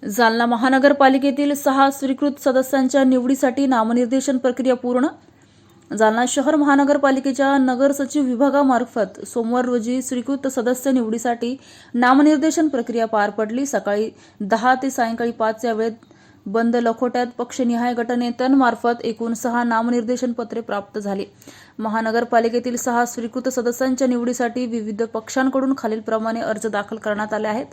जालना महानगरपालिकेतील 6 स्वीकृत सदस्यांच्या निवडीसाठी नामनिर्देशन प्रक्रिया पूर्ण. जालना शहर महानगरपालिकेच्या नगर सचिव विभागामार्फत सोमवार रोजी स्वीकृत सदस्य निवडीसाठी नामनिर्देशन प्रक्रिया पार पडली. सकाळी 10 ते सायंकाळी 5 या वेळेत बंद लखोट्यात पक्षनिहाय गटनेत्यांमार्फत एकूण 6 नामनिर्देशन पत्रे प्राप्त झाली. महानगरपालिकेतील 6 स्वीकृत सदस्यांच्या निवडीसाठी विविध पक्षांकडून खालीलप्रमाणे अर्ज दाखल करण्यात आले आहेत.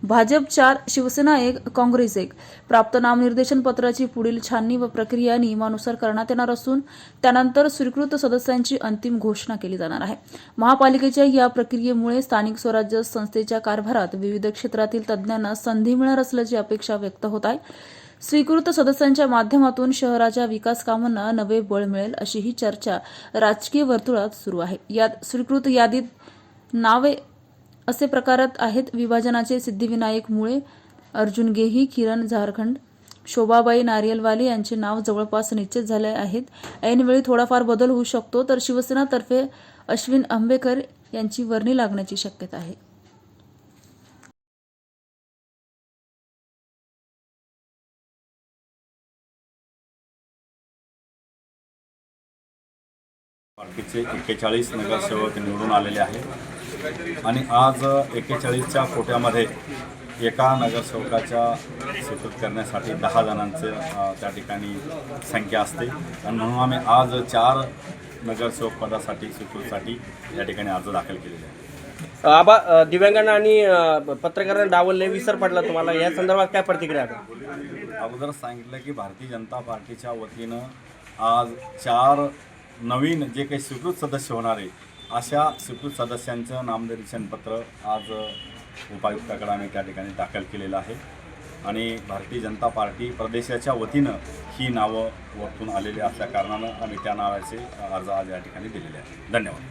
भाजप 4, शिवसेना 1, काँग्रेस 1. प्राप्त नामनिर्देशन पत्राची पुढील छाननी व प्रक्रिया नियमानुसार करण्यात येणार असून त्यानंतर स्वीकृत सदस्यांची अंतिम घोषणा केली जाणार आहे. महापालिकेच्या या प्रक्रियेमुळे स्थानिक स्वराज्य संस्थेच्या कारभारात विविध क्षेत्रातील तज्ज्ञांना संधी मिळणार असल्याची अपेक्षा व्यक्त होत आहे. स्वीकृत सदस्यांच्या माध्यमातून शहराच्या विकास कामांना नवे बळ मिळेल अशी ही चर्चा राजकीय वर्तुळात सुरू आहे. यात स्वीकृत यादीत नावे असे प्रकारात आहेत: विभाजनाचे सिद्धिविनायक मुळे, अर्जुन गेही, किरण झारखंड, शोभाबाई नारियलवाले यांचे नाव जवळपास निश्चित झाले आहेत. ऐनवेळी थोडाफार बदल होऊ शकतो. तर शिवसेनातर्फे अश्विन आंबेकर यांची वर्णी लागण्याची शक्यता आहे. पार्टीचे 41 नगरसेवक निवडून आलेले आहेत आणि आज 41च्या कोट्यामध्ये एका नगरसेवकाच्या स्वीकृत करण्यासाठी 10 जणांचे त्या ठिकाणी संख्या असते आणि म्हणून आम्ही आज 4 नगरसेवक पदासाठी स्वीकृतीसाठी या ठिकाणी अर्ज दाखल केलेले आहे. आबा, दिव्यांगांना आणि पत्रकारांना डावलले, विसर पडला तुम्हाला, या संदर्भात काय प्रतिक्रिया आहे? अगोदर सांगितलं की भारतीय जनता पार्टीच्या वतीनं आज 4 नवीन जे काही स्वीकृत सदस्य होणार आहे अशा स्वीकृत सदस्यांचं नामनिर्देशन पत्र आज उपायुक्ताकडे आम्ही त्या ठिकाणी दाखल केलेलं आहे आणि भारतीय जनता पार्टी प्रदेशाच्या वतीनं ही नावं वरतून आलेली असल्या कारणानं आम्ही त्या नावाचे अर्ज आज या ठिकाणी दिलेले आहेत. धन्यवाद.